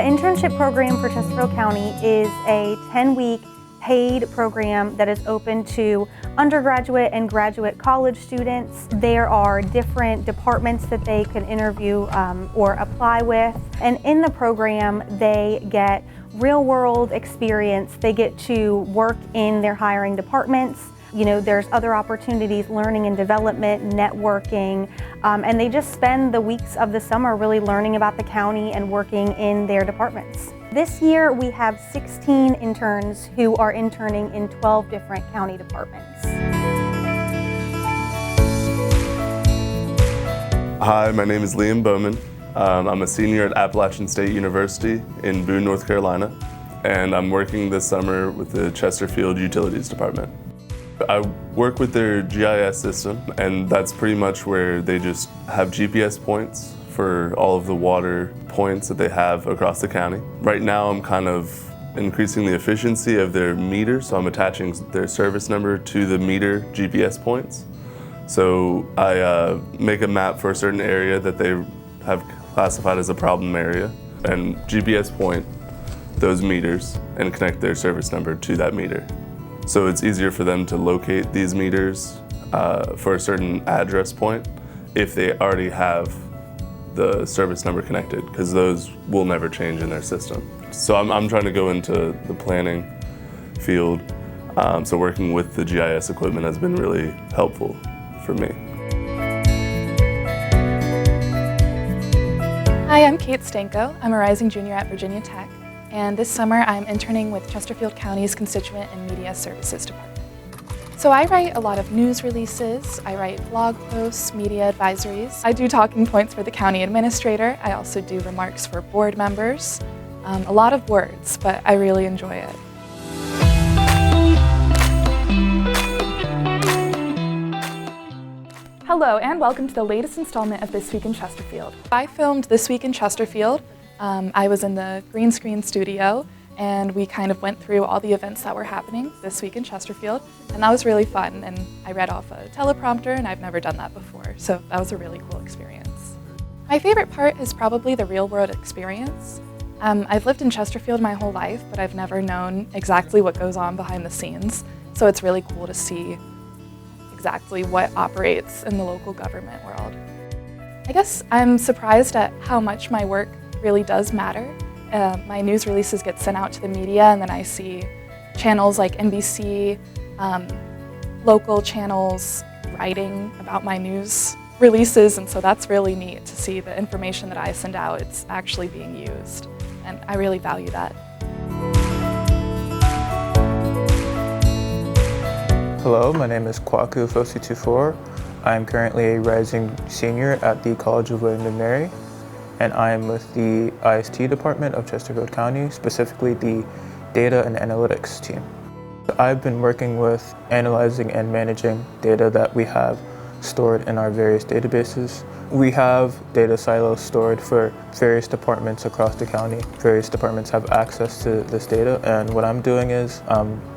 internship program for Chesterfield County is a 10-week paid program that is open to undergraduate and graduate college students. There are different departments that they can interview or apply with. And in the program, they get real-world experience. They get to work in their hiring departments. You know, there's other opportunities, learning and development, networking, and they just spend the weeks of the summer really learning about the county and working in their departments. This year we have 16 interns who are interning in 12 different county departments. Hi, my name is Liam Bowman. I'm a senior at Appalachian State University in Boone, North Carolina, and I'm working this summer with the Chesterfield Utilities Department. I work with their GIS system, and that's pretty much where they just have GPS points for all of the water points that they have across the county. Right now I'm kind of increasing the efficiency of their meter, so I'm attaching their service number to the meter GPS points. So I make a map for a certain area that they have classified as a problem area, and GPS point those meters and connect their service number to that meter. So it's easier for them to locate these meters for a certain address point if they already have the service number connected, because those will never change in their system. So I'm trying to go into the planning field, so working with the GIS equipment has been really helpful for me. Hi, I'm Kate Stanko. I'm a rising junior at Virginia Tech, and this summer I'm interning with Chesterfield County's Constituent and Media Services Department. So I write a lot of news releases, I write blog posts, media advisories. I do talking points for the county administrator. I also do remarks for board members. A lot of words, but I really enjoy it. Hello and welcome to the latest installment of This Week in Chesterfield. I filmed This Week in Chesterfield. I was in the green screen studio, and we kind of went through all the events that were happening this week in Chesterfield, and that was really fun, and I read off a teleprompter, and I've never done that before, so that was a really cool experience. My favorite part is probably the real-world experience. I've lived in Chesterfield my whole life, but I've never known exactly what goes on behind the scenes, so it's really cool to see exactly what operates in the local government world. I guess I'm surprised at how much my work really does matter. My news releases get sent out to the media, and then I see channels like NBC, local channels writing about my news releases, and so that's really neat to see the information that I send out, it's actually being used, and I really value that. Hello, my name is Kwaku Fosi24. I am currently a rising senior at the College of William and Mary, and I am with the IST department of Chesterfield County, specifically the data and analytics team. I've been working with analyzing and managing data that we have stored in our various databases. We have data silos stored for various departments across the county. Various departments have access to this data, and what I'm doing is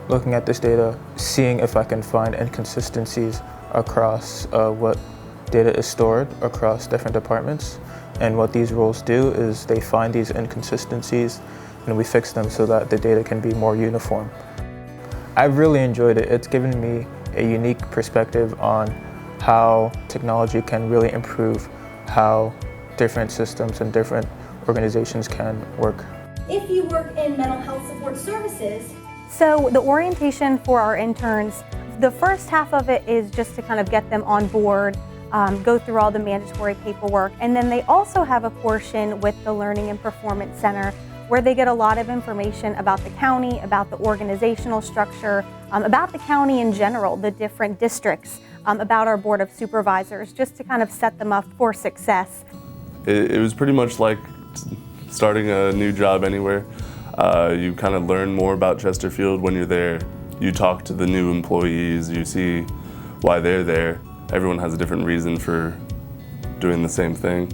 looking at this data, seeing if I can find inconsistencies across what data is stored across different departments. And what these roles do is they find these inconsistencies and we fix them so that the data can be more uniform. I've really enjoyed it. It's given me a unique perspective on how technology can really improve how different systems and different organizations can work. If you work in mental health support services. So the orientation for our interns, the first half of it is just to kind of get them on board, go through all the mandatory paperwork, and then they also have a portion with the Learning and Performance Center where they get a lot of information about the county, about the organizational structure, about the county in general, the different districts, about our Board of Supervisors, just to kind of set them up for success. It was pretty much like starting a new job anywhere. You kind of learn more about Chesterfield when you're there. You talk to the new employees, you see why they're there. Everyone has a different reason for doing the same thing,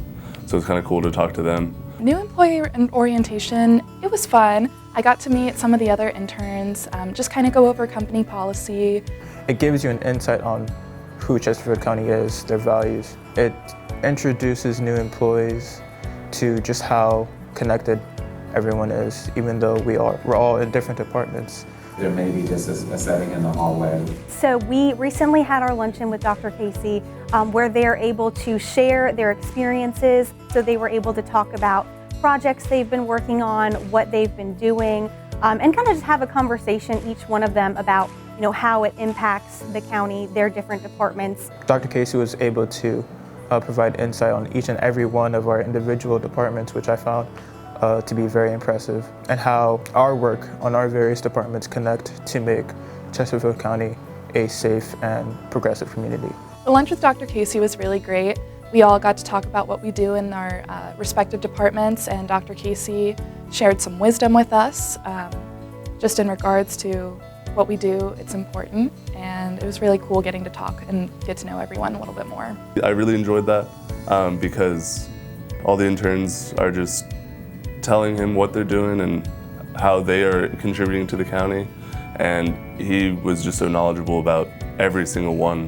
so it's kind of cool to talk to them. New employee orientation, it was fun. I got to meet some of the other interns, just kind of go over company policy. It gives you an insight on who Chesterfield County is, their values. It introduces new employees to just how connected everyone is, even though we're all in different departments. There may be just a setting in the hallway. So we recently had our luncheon with Dr. Casey where they're able to share their experiences. So they were able to talk about projects they've been working on, what they've been doing, and kind of just have a conversation, each one of them, about how it impacts the county, their different departments. Dr. Casey was able to provide insight on each and every one of our individual departments, which I found to be very impressive, and how our work on our various departments connect to make Chesterfield County a safe and progressive community. The lunch with Dr. Casey was really great. We all got to talk about what we do in our respective departments, and Dr. Casey shared some wisdom with us just in regards to what we do. It's important, and it was really cool getting to talk and get to know everyone a little bit more. I really enjoyed that because all the interns are just telling him what they're doing and how they are contributing to the county, and he was just so knowledgeable about every single one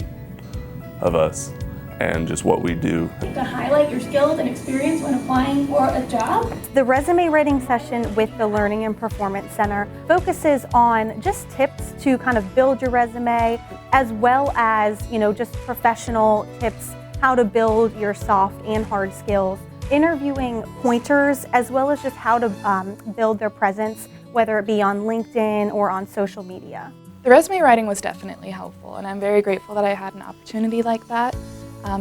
of us and just what we do. To highlight your skills and experience when applying for a job. The resume writing session with the Learning and Performance Center focuses on just tips to kind of build your resume, as well as just professional tips, how to build your soft and hard skills. Interviewing pointers, as well as just how to build their presence, whether it be on LinkedIn or on social media. The resume writing was definitely helpful, and I'm very grateful that I had an opportunity like that.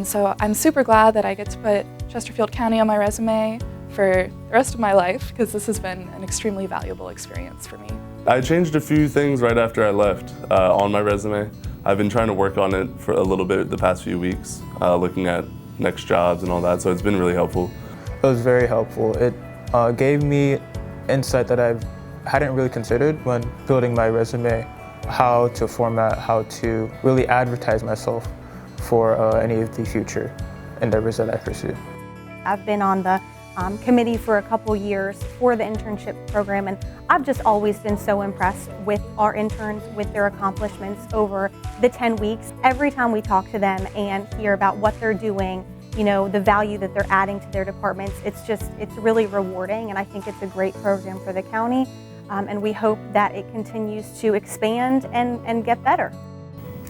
So I'm super glad that I get to put Chesterfield County on my resume for the rest of my life, because this has been an extremely valuable experience for me. I changed a few things right after I left on my resume. I've been trying to work on it for a little bit the past few weeks, looking at next jobs and all that, so it's been really helpful. It was very helpful. It gave me insight that I hadn't really considered when building my resume, how to format, how to really advertise myself for any of the future endeavors that I pursue. I've been on the committee for a couple years for the internship program, and I've just always been so impressed with our interns, with their accomplishments over the 10 weeks. Every time we talk to them and hear about what they're doing, the value that they're adding to their departments, it's really rewarding, and I think it's a great program for the county, and we hope that it continues to expand and get better.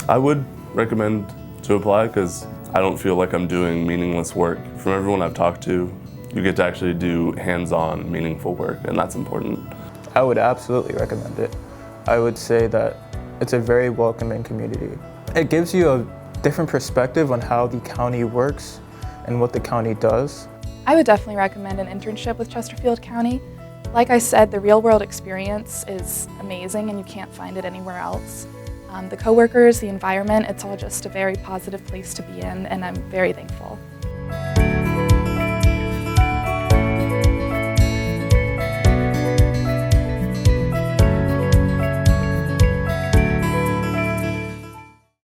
I would recommend to apply because I don't feel like I'm doing meaningless work. From everyone I've talked to, you get to actually do hands-on, meaningful work, and that's important. I would absolutely recommend it. I would say that it's a very welcoming community. It gives you a different perspective on how the county works and what the county does. I would definitely recommend an internship with Chesterfield County. Like I said, the real-world experience is amazing, and you can't find it anywhere else. The coworkers, the environment, it's all just a very positive place to be in, and I'm very thankful.